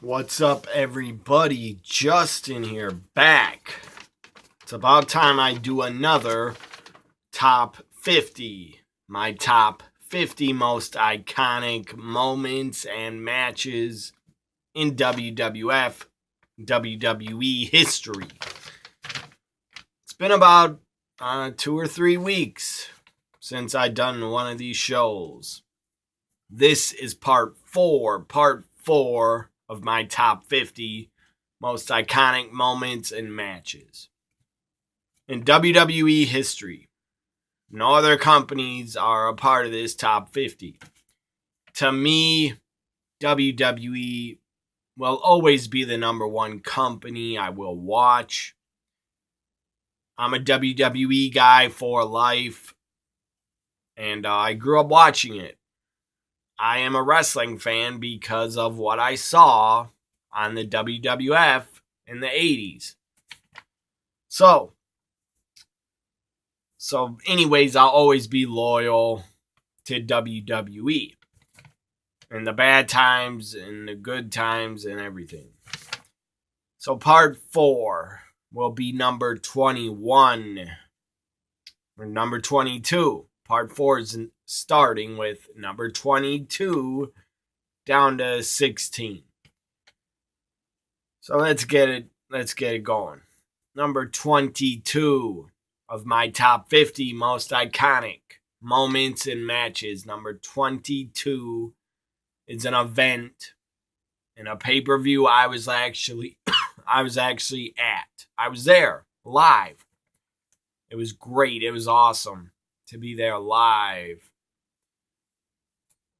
What's up, everybody? Justin here, back. It's about time I do another top 50. My top 50 most iconic moments and matches in WWF, WWE history. It's been about 2 or 3 weeks since I done one of these shows. This is part 4 of my top 50 most iconic moments and matches in WWE history. No other companies are a part of this top 50. To me, WWE will always be the number one company I will watch. I'm a WWE guy for life, and I grew up watching it. I am a wrestling fan because of what I saw on the WWF in the 80s. So anyways, I'll always be loyal to WWE. In the bad times, in the good times, and everything. So part 4 will be number 21. Or number 22. Part 4 is starting with number 22 down to 16. So let's get it going. Number 22 of my top 50 most iconic moments and matches. Number 22 is an event in a pay-per-view I was actually at. I was there live. It was great. It was awesome to be there live.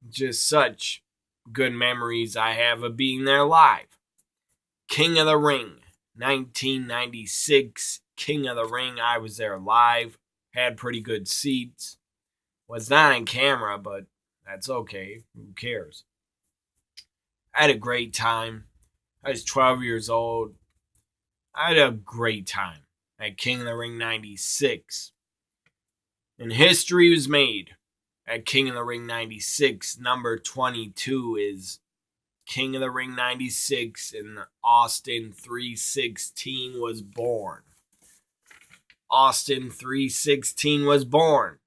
Just such good memories I have of being there live. King of the Ring, 1996. King of the Ring. I was there live. Had pretty good seats. Was not on camera, but that's okay. Who cares? I had a great time. I was 12 years old. I had a great time at King of the Ring 96. And history was made at King of the Ring 96. Number 22 is King of the Ring 96, and Austin 316 was born. Austin 316 was born.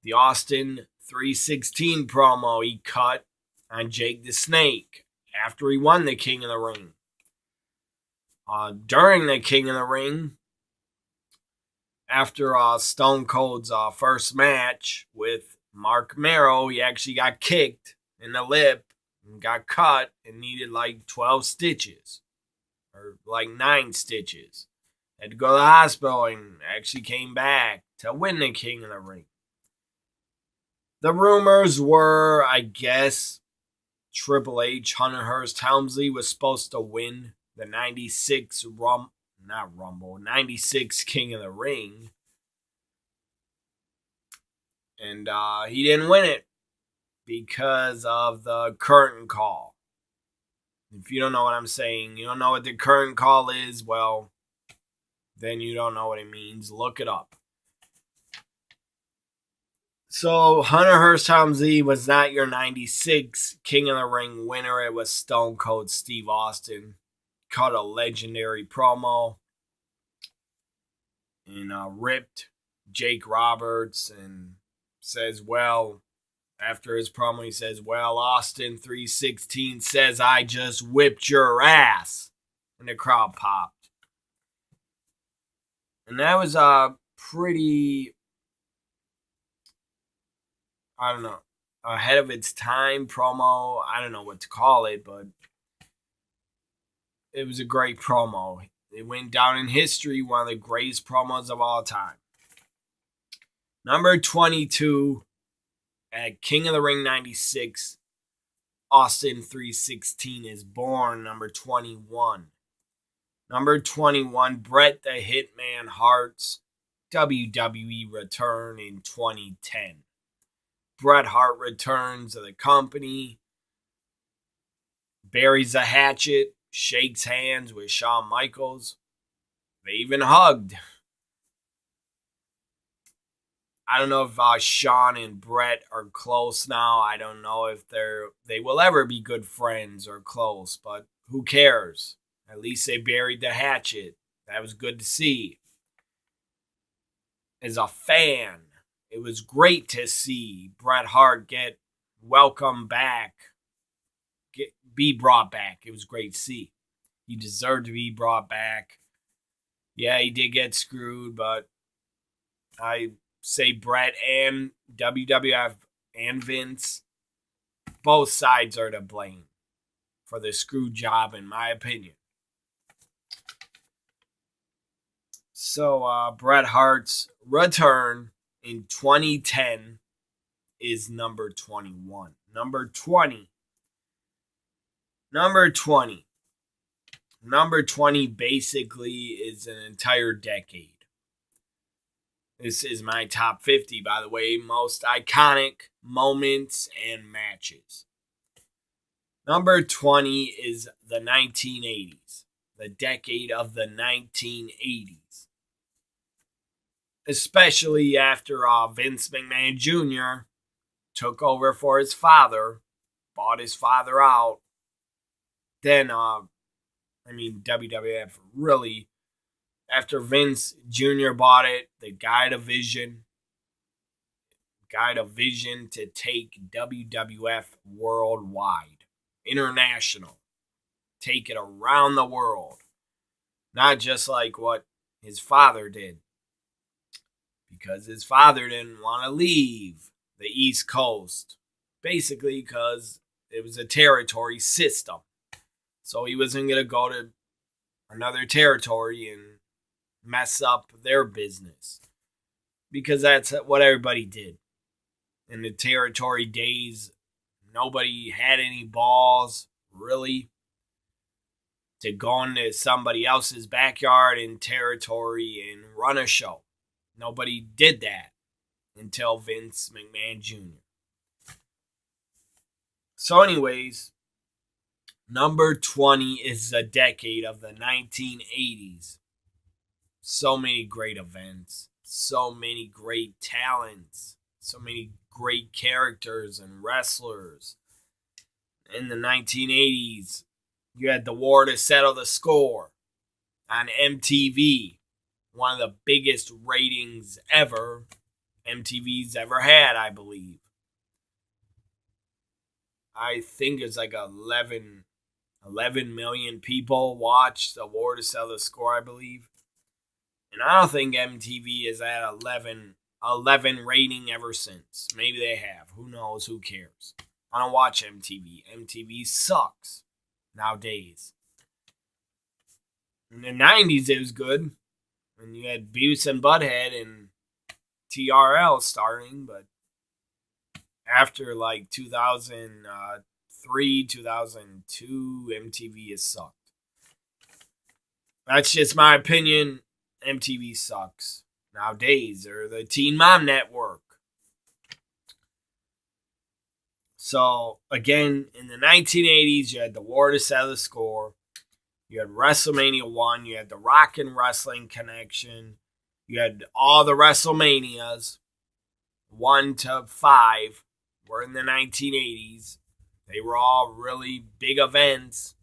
The Austin 316 promo he cut on Jake the Snake after he won the King of the Ring. During the King of the Ring, after Stone Cold's first match with Mark Merrow, he actually got kicked in the lip and got cut and needed like 12 stitches or like 9 stitches. Had to go to the hospital and actually came back to win the King of the Ring. The rumors were, I guess, Triple H, Hunter Hearst Helmsley was supposed to win the 96 96 King of the Ring. And he didn't win it because of the curtain call. If you don't know what I'm saying, you don't know what the curtain call is, well, then you don't know what it means. Look it up. So Hunter Hearst Helmsley was not your 96 King of the Ring winner. It was Stone Cold Steve Austin. Cut a legendary promo and ripped Jake Roberts and says, well, after his promo, he says, well, Austin 316 says I just whipped your ass. And the crowd popped. And that was a pretty, I don't know, ahead of its time promo. I don't know what to call it, but it was a great promo. It went down in history, one of the greatest promos of all time. Number 22 at King of the Ring 96, Austin 316 is born. Number 21. Number 21, Bret the Hitman Hart's WWE return in 2010. Bret Hart returns to the company, buries a hatchet, shakes hands with Shawn Michaels. They even hugged. I don't know if Sean and Brett are close now. I don't know if they will ever be good friends or close, but who cares? At least they buried the hatchet. That was good to see. As a fan, it was great to see Bret Hart get welcomed back, be brought back. It was great to see. He deserved to be brought back. Yeah, he did get screwed, but I say Bret and WWF and Vince, both sides are to blame for the screw job, in my opinion. So Bret Hart's return in 2010 is number 21. Number 20. Number 20. Number 20 basically is an entire decade. This is my top 50, by the way, most iconic moments and matches. Number 20 is the 1980s, the decade of the 1980s. Especially after Vince McMahon Jr. took over for his father, bought his father out. Then, WWF really, after Vince Jr. bought it, the guide a vision to take WWF worldwide, international, take it around the world, not just like what his father did, because his father didn't want to leave the East Coast, basically because it was a territory system, so he wasn't going to go to another territory and mess up their business, because that's what everybody did in the territory days. Nobody had any balls really to go into somebody else's backyard and territory and run a show. Nobody did that until Vince McMahon Jr. So anyways, number 20 is the decade of the 1980s. So many great events, so many great talents, so many great characters and wrestlers. In the 1980s, you had the War to Settle the Score on MTV, one of the biggest ratings ever MTV's ever had, I believe. I think it's like 11 million people watched the War to Settle the Score, I believe. And I don't think MTV has had 11 rating ever since. Maybe they have. Who knows? Who cares? I don't watch MTV. MTV sucks nowadays. In the 90s, it was good. And you had Beavis and Butthead and TRL starting. But after like 2003, 2002, MTV has sucked. That's just my opinion. MTV sucks nowadays, or the Teen Mom Network. So, again, in the 1980s, you had the War to Settle the Score. You had WrestleMania 1. You had the Rock and Wrestling Connection. You had all the WrestleManias, 1 to 5, were in the 1980s. They were all really big events.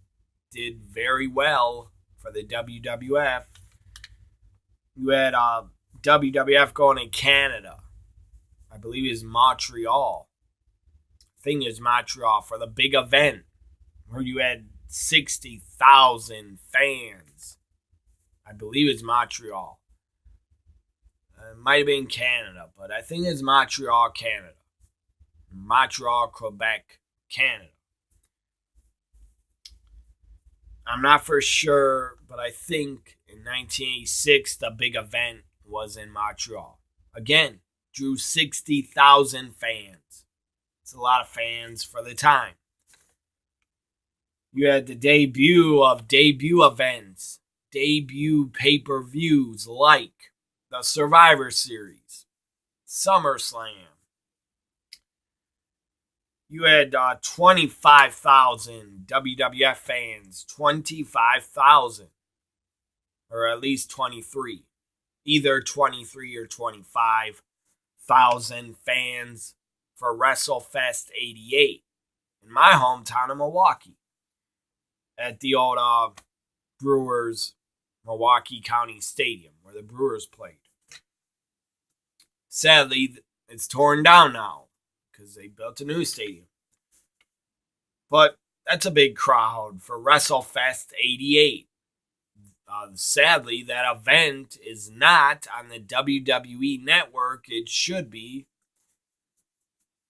Did very well for the WWF. You had WWF going in Canada. I believe it was Montreal. I think it was Montreal for the big event where you had 60,000 fans. I believe it's Montreal. It might have been Canada, but I think it's Montreal, Canada. Montreal, Quebec, Canada. I'm not for sure, but I think in 1986, the big event was in Montreal. Again, drew 60,000 fans. It's a lot of fans for the time. You had the debut of debut events, debut pay-per-views like the Survivor Series, SummerSlam. You had 25,000 WWF fans, 25,000, or at least 23, either 23 or 25,000 1,000 fans for WrestleFest 88 in my hometown of Milwaukee at the old Brewers Milwaukee County Stadium where the Brewers played. Sadly, it's torn down now because they built a new stadium. But that's a big crowd for WrestleFest 88. Sadly, that event is not on the WWE network. It should be.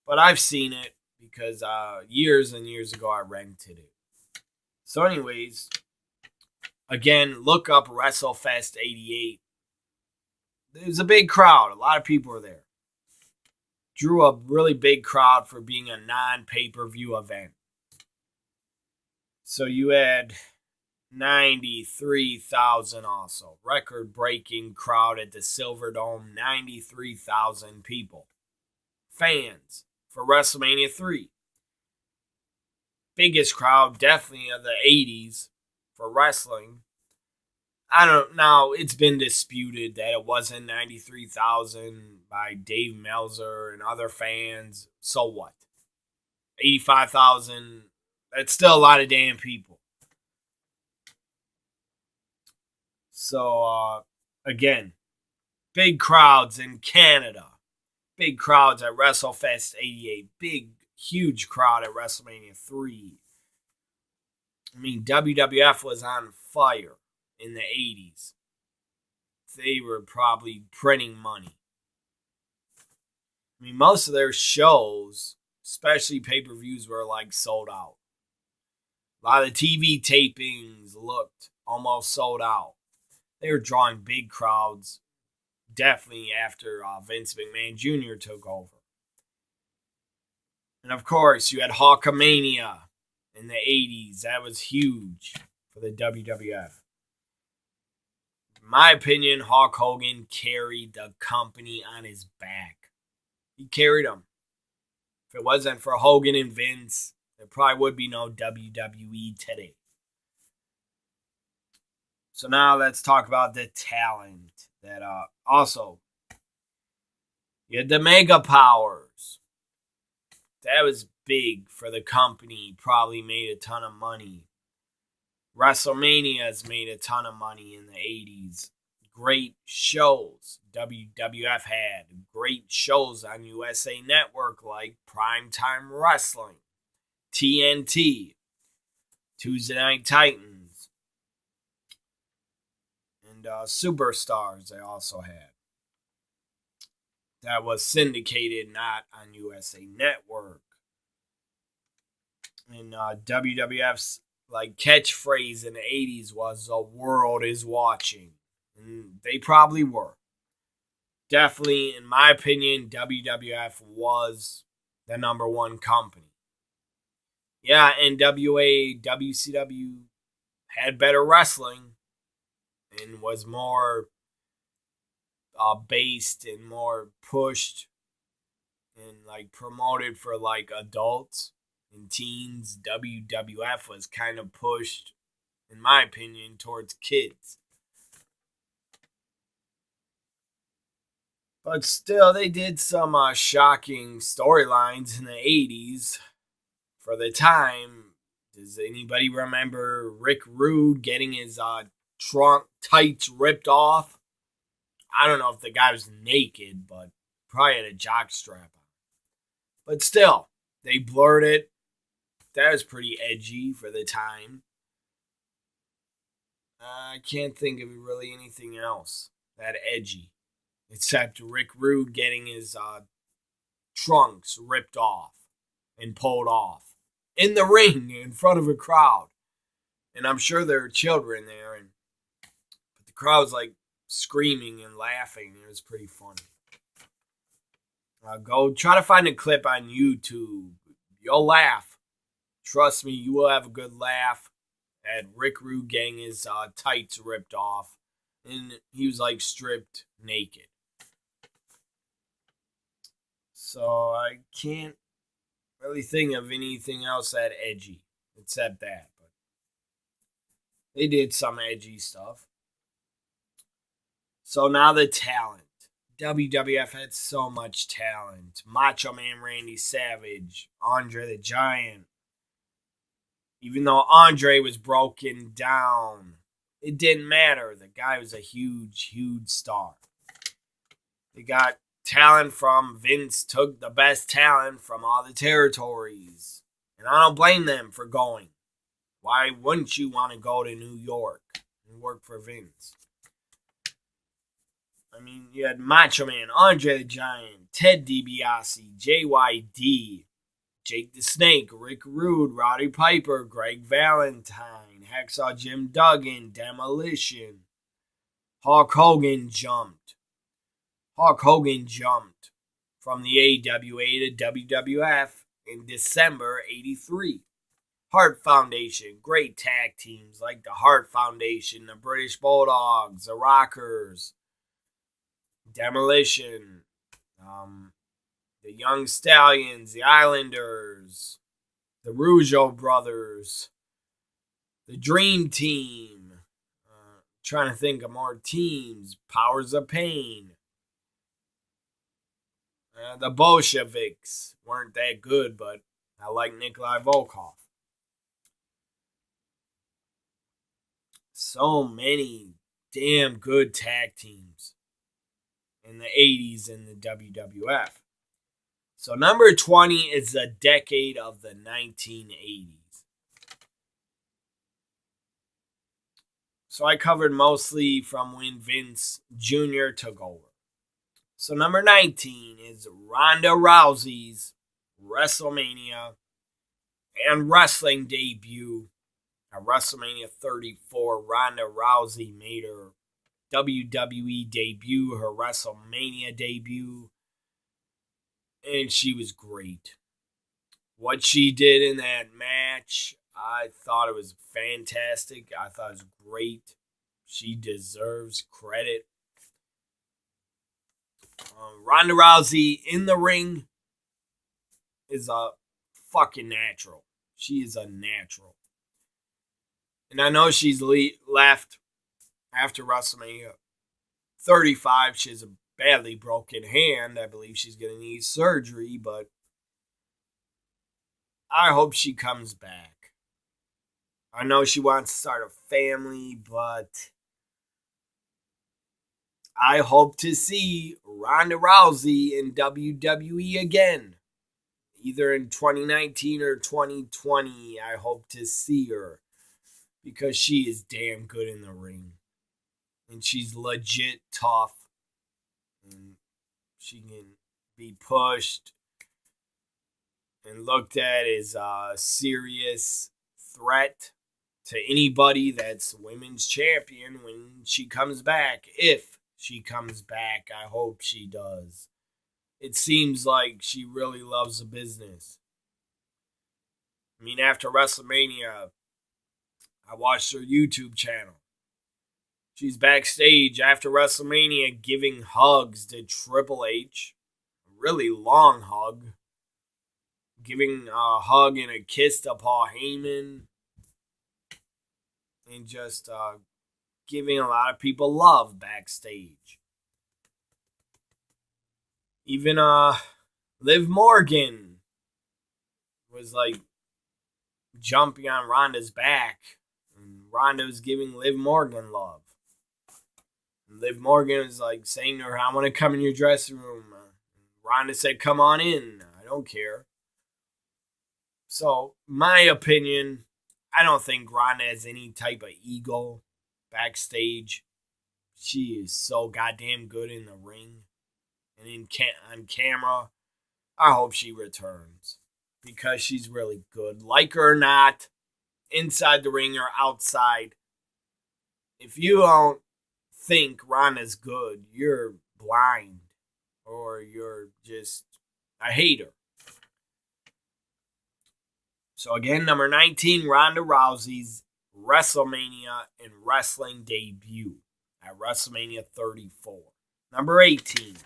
But I've seen it because years and years ago I rented it. So anyways, again, look up WrestleFest 88. It was a big crowd. A lot of people were there. Drew a really big crowd for being a non-pay-per-view event. So you had 93,000 also. Record-breaking crowd at the Silverdome. 93,000 people. Fans for WrestleMania 3. Biggest crowd definitely of the 80s for wrestling. Now it's been disputed that it wasn't 93,000 by Dave Meltzer and other fans. So what? 85,000, that's still a lot of damn people. So, again, big crowds in Canada. Big crowds at WrestleFest 88. Big, huge crowd at WrestleMania 3. I mean, WWF was on fire in the 80s. They were probably printing money. I mean, most of their shows, especially pay-per-views, were like sold out. A lot of TV tapings looked almost sold out. They were drawing big crowds, definitely after Vince McMahon Jr. took over. And of course, you had Hulkamania in the 80s. That was huge for the WWF. In my opinion, Hulk Hogan carried the company on his back. He carried them. If it wasn't for Hogan and Vince, there probably would be no WWE today. So now let's talk about the talent that also, you had the Mega Powers. That was big for the company. Probably made a ton of money. WrestleMania's made a ton of money in the 80s. Great shows WWF had. Great shows on USA Network like Primetime Wrestling, TNT, Tuesday Night Titans, and Superstars they also had. That was syndicated, not on USA Network. And WWF's like catchphrase in the 80s was "the world is watching." And they probably were. Definitely, in my opinion, WWF was the number one company. Yeah, NWA, WCW had better wrestling and was more based and more pushed and like promoted for like adults and teens. WWF was kind of pushed, in my opinion, towards kids. But still, they did some shocking storylines in the 80s for the time. Does anybody remember Rick Rude getting his trunk tights ripped off? I don't know if the guy was naked, but probably had a jock strap on. But still, they blurred it. That was pretty edgy for the time. I can't think of really anything else that edgy. Except Rick Rude getting his trunks ripped off and pulled off in the ring in front of a crowd. And I'm sure there were children there. But the crowd's like screaming and laughing. It was pretty funny. Go try to find a clip on YouTube. You'll laugh. Trust me, you will have a good laugh at Rick Rude getting his tights ripped off. And he was like stripped naked. So I can't really think of anything else that edgy except that. But they did some edgy stuff. So now the talent. WWF had so much talent. Macho Man Randy Savage, Andre the Giant. Even though Andre was broken down, it didn't matter. The guy was a huge, huge star. They got talent from Vince, took the best talent from all the territories. And I don't blame them for going. Why wouldn't you want to go to New York and work for Vince? I mean, you had Macho Man, Andre the Giant, Ted DiBiase, JYD, Jake the Snake, Rick Rude, Roddy Piper, Greg Valentine, Hacksaw Jim Duggan, Demolition. Hulk Hogan jumped from the AWA to WWF in December '83. Hart Foundation, great tag teams like the Hart Foundation, the British Bulldogs, the Rockers, Demolition, the Young Stallions, the Islanders, the Rougeau Brothers, the Dream Team. Trying to think of more teams. Powers of Pain. The Bolsheviks weren't that good, but I like Nikolai Volkov. So many damn good tag teams in the 80s in the WWF. So number 20 is the decade of the 1980s. So I covered mostly from when Vince Jr. took over. So number 19 is Ronda Rousey's WrestleMania and wrestling debut. At WrestleMania 34, Ronda Rousey made her WWE debut, her WrestleMania debut, and she was great. What she did in that match, I thought it was fantastic. I thought it was great. She deserves credit. Ronda Rousey in the ring is a fucking natural. She is a natural. And I know she's left after WrestleMania 35. She has a badly broken hand. I believe she's going to need surgery, but I hope she comes back. I know she wants to start a family, but I hope to see Ronda Rousey in WWE again. Either in 2019 or 2020, I hope to see her. Because she is damn good in the ring. And she's legit tough. And she can be pushed and looked at as a serious threat to anybody that's women's champion when she comes back. If she comes back, I hope she does. It seems like she really loves the business. I mean, after WrestleMania, I watched her YouTube channel. She's backstage after WrestleMania giving hugs to Triple H. A really long hug. Giving a hug and a kiss to Paul Heyman. And just giving a lot of people love backstage. Even Liv Morgan was like jumping on Ronda's back. And Ronda was giving Liv Morgan love. And Liv Morgan was like saying to her, I want to come in your dressing room. Ronda said, come on in. I don't care. So, my opinion, I don't think Ronda has any type of ego backstage. She is so goddamn good in the ring. And on camera, I hope she returns. Because she's really good. Like her or not, inside the ring or outside, if you don't think Ronda's good, you're blind or you're just a hater. So again, number 19, Ronda Rousey's WrestleMania and wrestling debut at WrestleMania 34. Number 18.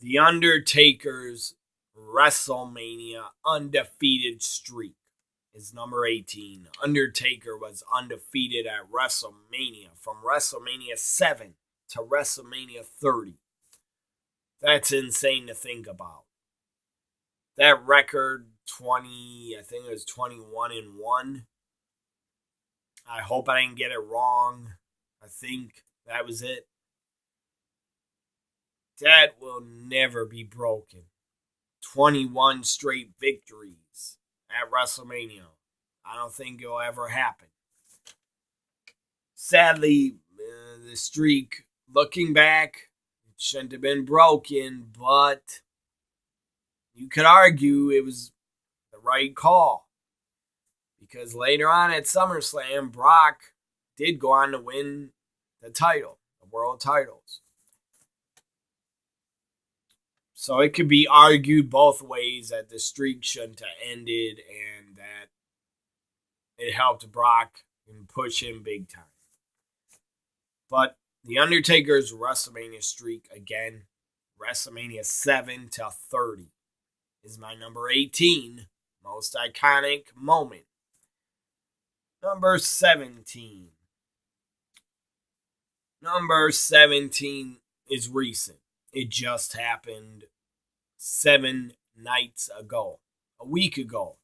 The Undertaker's WrestleMania undefeated streak is number 18. Undertaker was undefeated at WrestleMania from WrestleMania 7 to WrestleMania 30. That's insane to think about. That record, I think it was 21-1. I hope I didn't get it wrong. I think that was it. That will never be broken. 21 straight victories at WrestleMania. I don't think it'll ever happen. Sadly, the streak, looking back, it shouldn't have been broken, but you could argue it was the right call. Because later on at SummerSlam, Brock did go on to win the title, the world titles. So it could be argued both ways that the streak shouldn't have ended and that it helped Brock and push him big time. But The Undertaker's WrestleMania streak, again, WrestleMania 7 to 30, is my number 18 most iconic moment. Number 17. Number 17 is recent. It just happened 7 nights ago, a week ago.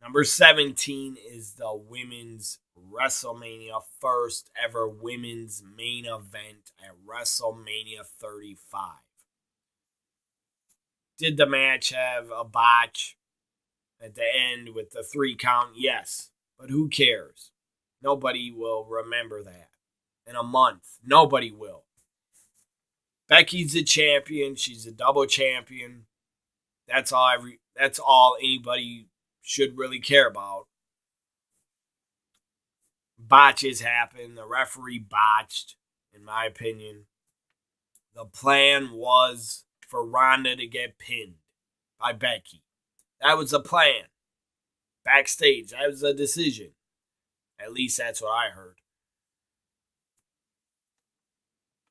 Number 17 is the women's WrestleMania, first ever women's main event at WrestleMania 35. Did the match have a botch at the end with the 3 count? Yes, but who cares? Nobody will remember that. In a month, nobody will. Becky's a champion. She's a double champion. That's all anybody should really care about. Botches happen. The referee botched, in my opinion. The plan was for Ronda to get pinned by Becky. That was the plan. Backstage, that was the decision. At least that's what I heard.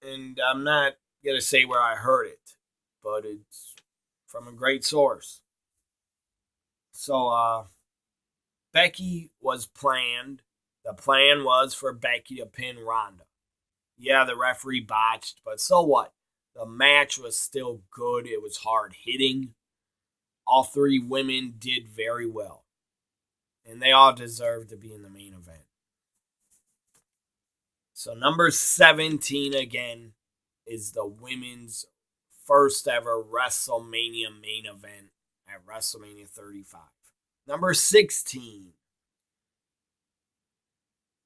And I'm not going to say where I heard it, but it's from a great source. So, Becky was planned. The plan was for Becky to pin Ronda. Yeah, the referee botched, but so what? The match was still good. It was hard hitting. All 3 women did very well. And they all deserve to be in the main event. So number 17 again is the women's first ever WrestleMania main event at WrestleMania 35. Number 16.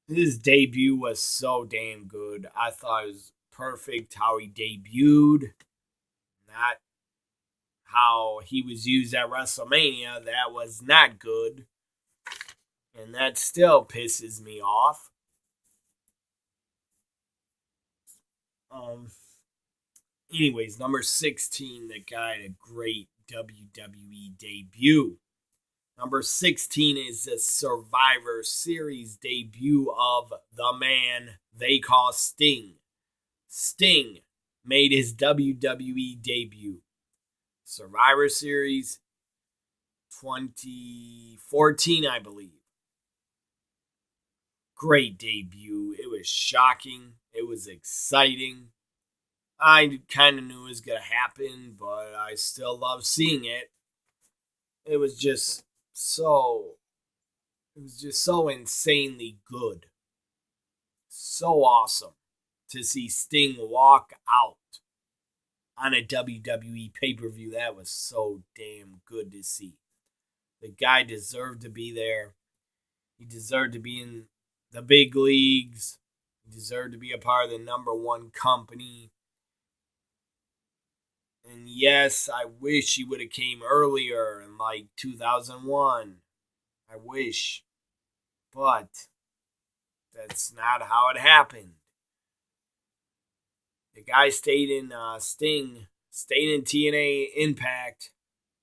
His debut was so damn good. I thought it was perfect how he debuted. Not how he was used at WrestleMania. That was not good. And that still pisses me off. Anyways, number 16, the guy had a great WWE debut. Number 16 is the Survivor Series debut of the man they call Sting. Sting made his WWE debut. Survivor Series 2014, I believe. Great debut. It was shocking. It was exciting. I kind of knew it was going to happen, but I still love seeing it. It was just so insanely good. So awesome to see Sting walk out on a WWE pay-per-view. That was so damn good to see. The guy deserved to be there. He deserved to be in the big leagues. He deserved to be a part of the number 1 company. And yes, I wish he would have came earlier in like 2001. I wish. But that's not how it happened. The guy stayed in TNA Impact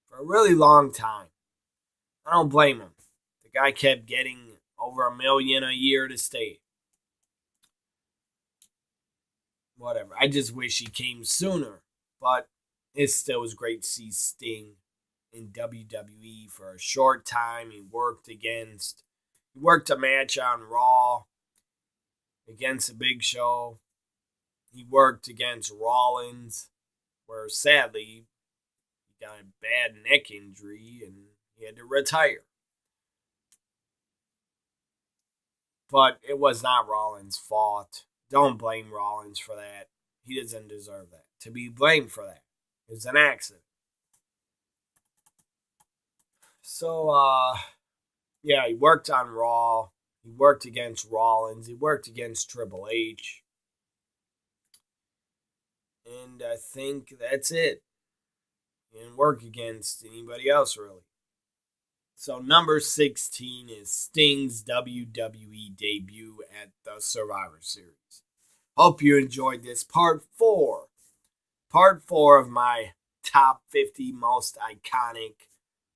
for a really long time. I don't blame him. The guy kept getting over $1 million a year to stay. Whatever. I just wish he came sooner. But it still was great to see Sting in WWE for a short time. He worked a match on Raw against the Big Show. He worked against Rollins, where sadly he got a bad neck injury and he had to retire. But it was not Rollins' fault. Don't blame Rollins for that. He doesn't deserve that. To be blamed for that is an accident. So, yeah, he worked on Raw. He worked against Rollins. He worked against Triple H. And I think that's it. He didn't work against anybody else, really. So, number 16 is Sting's WWE debut at the Survivor Series. Hope you enjoyed this part 4. Part 4 of my top 50 most iconic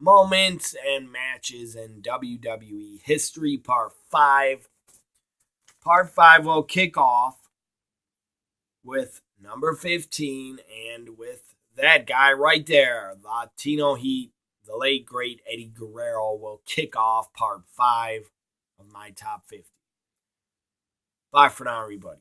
moments and matches in WWE history. Part 5. Part 5 will kick off with number 15 and with that guy right there, Latino Heat, the late great Eddie Guerrero, will kick off part 5 of my top 50. Bye for now, everybody.